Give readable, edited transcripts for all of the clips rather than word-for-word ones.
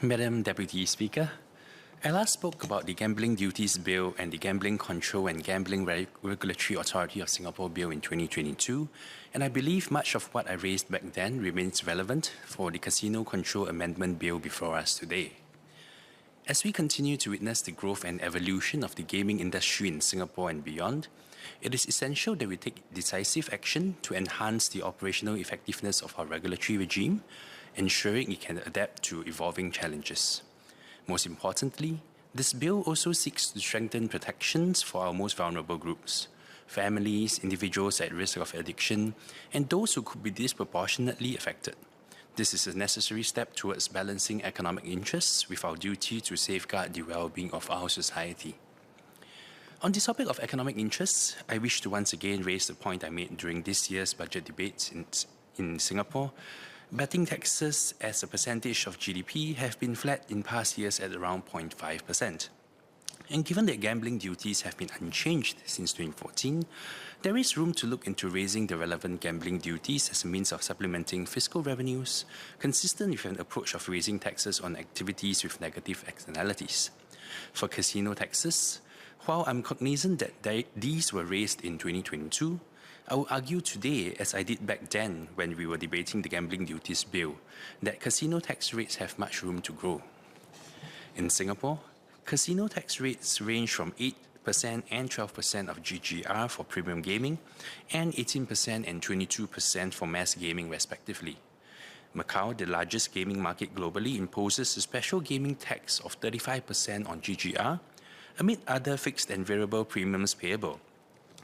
Madam Deputy Speaker, I last spoke about the Gambling Duties Bill and the Gambling Control and Gambling Regulatory Authority of Singapore Bill in 2022, and I believe much of what I raised back then remains relevant for the Casino Control Amendment Bill before us today. As we continue to witness the growth and evolution of the gaming industry in Singapore and beyond, it is essential that we take decisive action to enhance the operational effectiveness of our regulatory regime, ensuring it can adapt to evolving challenges. Most importantly, this bill also seeks to strengthen protections for our most vulnerable groups, families, individuals at risk of addiction, and those who could be disproportionately affected. This is a necessary step towards balancing economic interests with our duty to safeguard the well-being of our society. On the topic of economic interests, I wish to once again raise the point I made during this year's budget debates in Singapore. Betting taxes as a percentage of GDP have been flat in past years at around 0.5%. And given that gambling duties have been unchanged since 2014, there is room to look into raising the relevant gambling duties as a means of supplementing fiscal revenues, consistent with an approach of raising taxes on activities with negative externalities. For casino taxes, while I'm cognizant that these were raised in 2022, I will argue today, as I did back then when we were debating the Gambling Duties Bill, that casino tax rates have much room to grow. In Singapore, casino tax rates range from 8% and 12% of GGR for premium gaming and 18% and 22% for mass gaming respectively. Macau, the largest gaming market globally, imposes a special gaming tax of 35% on GGR, amid other fixed and variable premiums payable,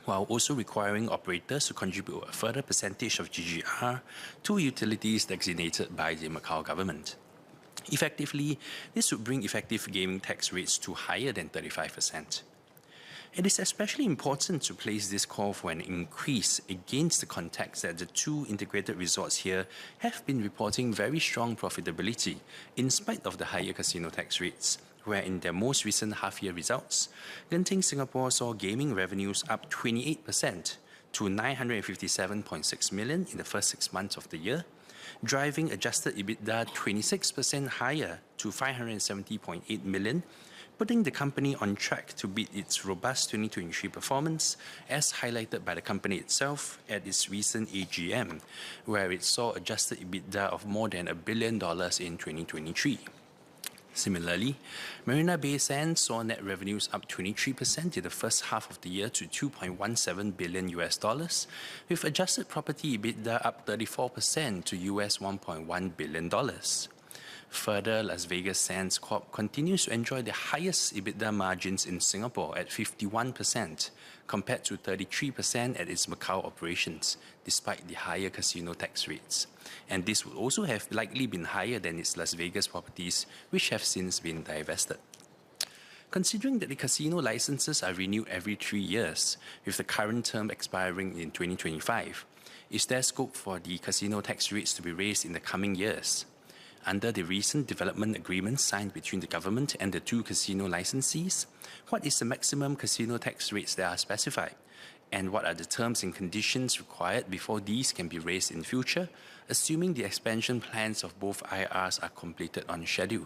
while also requiring operators to contribute a further percentage of GGR to utilities designated by the Macau government. Effectively, this would bring effective gaming tax rates to higher than 35%. It is especially important to place this call for an increase against the context that the two integrated resorts here have been reporting very strong profitability in spite of the higher casino tax rates, where in their most recent half-year results, Genting Singapore saw gaming revenues up 28% to 957.6 million in the first 6 months of the year, driving adjusted EBITDA 26% higher to 570.8 million, putting the company on track to beat its robust 2023 performance, as highlighted by the company itself at its recent AGM, where it saw adjusted EBITDA of more than $1 billion in 2023. Similarly, Marina Bay Sands saw net revenues up 23% in the first half of the year to $2.17 billion, with adjusted property EBITDA up 34% to $1.1 billion. Further, Las Vegas Sands Corp continues to enjoy the highest EBITDA margins in Singapore at 51%, compared to 33% at its Macau operations, despite the higher casino tax rates. And this would also have likely been higher than its Las Vegas properties, which have since been divested. Considering that the casino licenses are renewed every 3 years, with the current term expiring in 2025, is there scope for the casino tax rates to be raised in the coming years? Under the recent development agreement signed between the government and the two casino licensees, what is the maximum casino tax rates that are specified? And what are the terms and conditions required before these can be raised in future, assuming the expansion plans of both IRs are completed on schedule?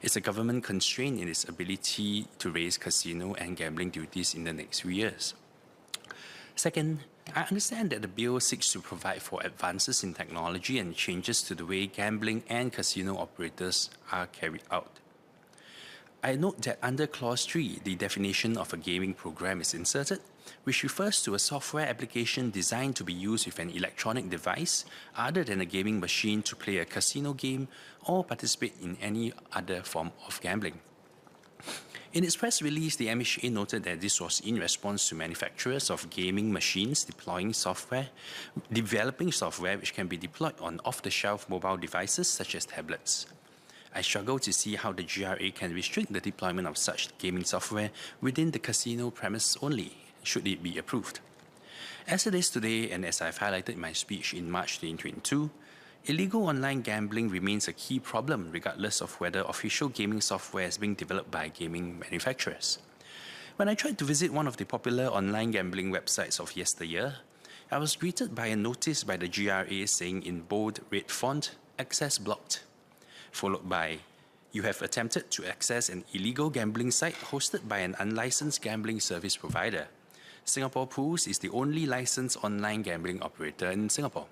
Is the government constrained in its ability to raise casino and gambling duties in the next few years? Second, I understand that the bill seeks to provide for advances in technology and changes to the way gambling and casino operators are carried out. I note that under Clause 3, the definition of a gaming program is inserted, which refers to a software application designed to be used with an electronic device other than a gaming machine to play a casino game or participate in any other form of gambling. In its press release, the MHA noted that this was in response to manufacturers of gaming machines developing software which can be deployed on off-the-shelf mobile devices such as tablets. I struggle to see how the GRA can restrict the deployment of such gaming software within the casino premise only, should it be approved. As it is today, and as I've highlighted in my speech in March 2022, illegal online gambling remains a key problem regardless of whether official gaming software is being developed by gaming manufacturers. When I tried to visit one of the popular online gambling websites of yesteryear, I was greeted by a notice by the GRA saying in bold red font, "Access blocked," followed by You have attempted to access an illegal gambling site hosted by an unlicensed gambling service provider. Singapore Pools is the only licensed online gambling operator in Singapore.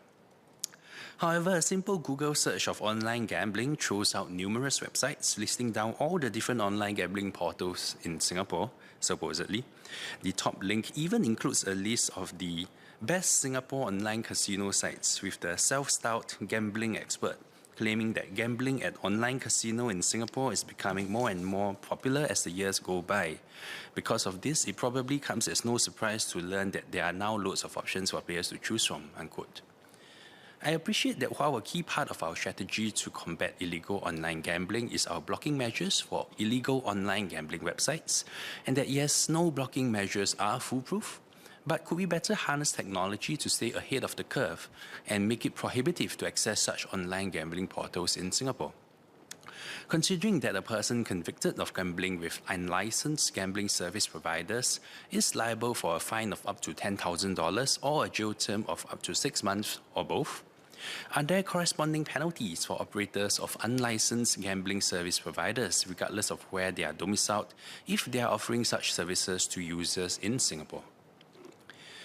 However, a simple Google search of online gambling throws out numerous websites listing down all the different online gambling portals in Singapore, supposedly. The top link even includes a list of the best Singapore online casino sites with the self-styled gambling expert claiming that gambling at online casino in Singapore is becoming more and more popular as the years go by. Because of this, it probably comes as no surprise to learn that there are now loads of options for players to choose from, unquote. I appreciate that while a key part of our strategy to combat illegal online gambling is our blocking measures for illegal online gambling websites, and that yes, no blocking measures are foolproof, but could we better harness technology to stay ahead of the curve and make it prohibitive to access such online gambling portals in Singapore? Considering that a person convicted of gambling with unlicensed gambling service providers is liable for a fine of up to $10,000 or a jail term of up to 6 months or both, are there corresponding penalties for operators of unlicensed gambling service providers, regardless of where they are domiciled, if they are offering such services to users in Singapore?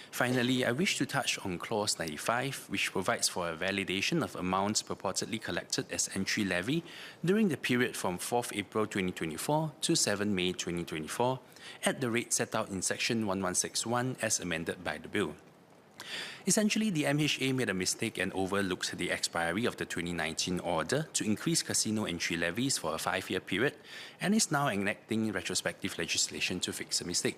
Finally, I wish to touch on Clause 95, which provides for a validation of amounts purportedly collected as entry levy during the period from 4th April 2024 to 7 May 2024 at the rate set out in Section 1161 as amended by the Bill. Essentially, the MHA made a mistake and overlooked the expiry of the 2019 order to increase casino entry levies for a 5-year period and is now enacting retrospective legislation to fix the mistake.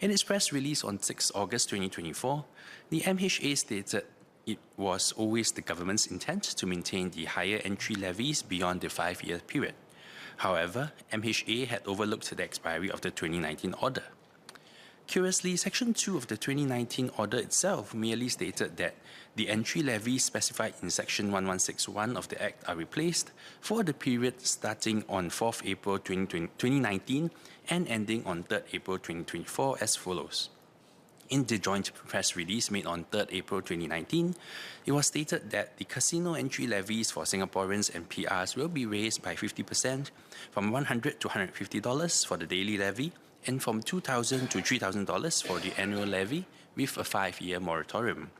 In its press release on 6 August 2024, the MHA stated it was always the government's intent to maintain the higher entry levies beyond the 5-year period. However, MHA had overlooked the expiry of the 2019 order. Curiously, Section 2 of the 2019 order itself merely stated that the entry levies specified in Section 1161 of the Act are replaced for the period starting on 4th April 2019 and ending on 3rd April 2024 as follows. In the joint press release made on 3rd April 2019, it was stated that the casino entry levies for Singaporeans and PRs will be raised by 50% from $100 to $150 for the daily levy and from $2,000 to $3,000 for the annual levy with a 5-year moratorium.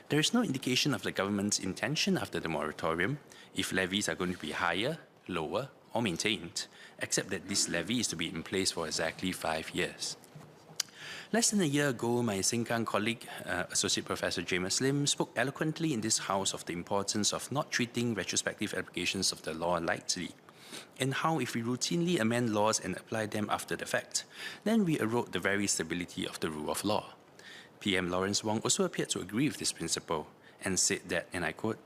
There is no indication of the government's intention after the moratorium if levies are going to be higher, lower, or maintained, except that this levy is to be in place for exactly 5 years. Less than a year ago, my Sengkang colleague, Associate Professor James Lim, spoke eloquently in this House of the importance of not treating retrospective applications of the law lightly, and how if we routinely amend laws and apply them after the fact, then we erode the very stability of the rule of law. PM Lawrence Wong also appeared to agree with this principle and said that, and I quote,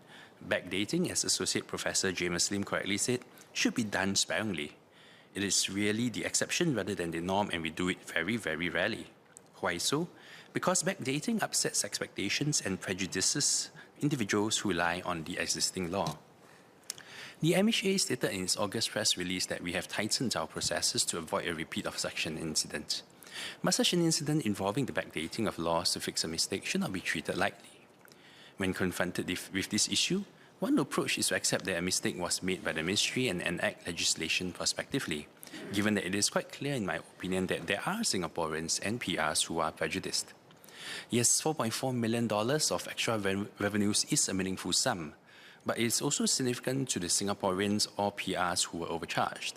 "Backdating, as Associate Professor James Lim correctly said, should be done sparingly. It is really the exception rather than the norm, and we do it very, very rarely." Why so? Because backdating upsets expectations and prejudices individuals who rely on the existing law. The MHA stated in its August press release that we have tightened our processes to avoid a repeat of such an incident. But such an incident involving the backdating of laws to fix a mistake should not be treated lightly. When confronted with this issue, one approach is to accept that a mistake was made by the ministry and enact legislation prospectively, given that it is quite clear in my opinion that there are Singaporeans and PRs who are prejudiced. Yes, $4.4 million of extra revenues is a meaningful sum, but it is also significant to the Singaporeans or PRs who were overcharged.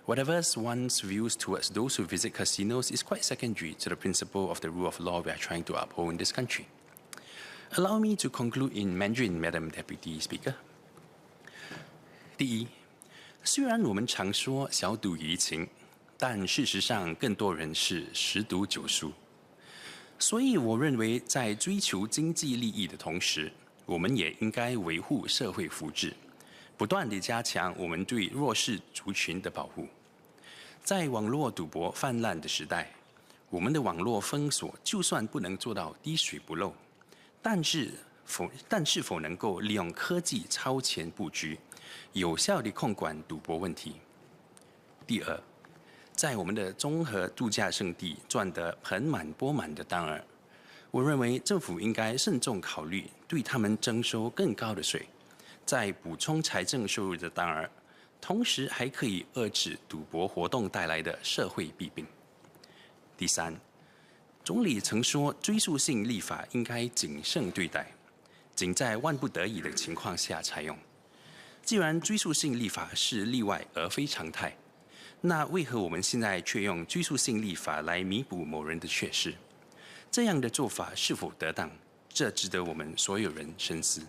Whatever one's views towards those who visit casinos is quite secondary to the principle of the rule of law we are trying to uphold in this country. Allow me to conclude in Mandarin, Madam Deputy Speaker. 第一，虽然我们常说小赌怡情，但事实上更多人是十赌九输。所以我认为，在追求经济利益的同时，我们也应该维护社会福祉，不断地加强我们对弱势族群的保护。在网络赌博泛滥的时代，我们的网络封锁就算不能做到滴水不漏，但是否能够利用科技超前布局，有效地控管赌博问题？第二，在我们的综合度假胜地赚得盆满钵满的当儿，我认为政府应该慎重考虑对他们征收更高的税，在补充财政收入的当儿，同时还可以遏制赌博活动带来的社会弊病。第三，总理曾说，追溯性立法应该谨慎对待，仅在万不得已的情况下采用。既然追溯性立法是例外而非常态，那为何我们现在却用追溯性立法来弥补某人的缺失？这样的做法是否得当？这值得我们所有人深思。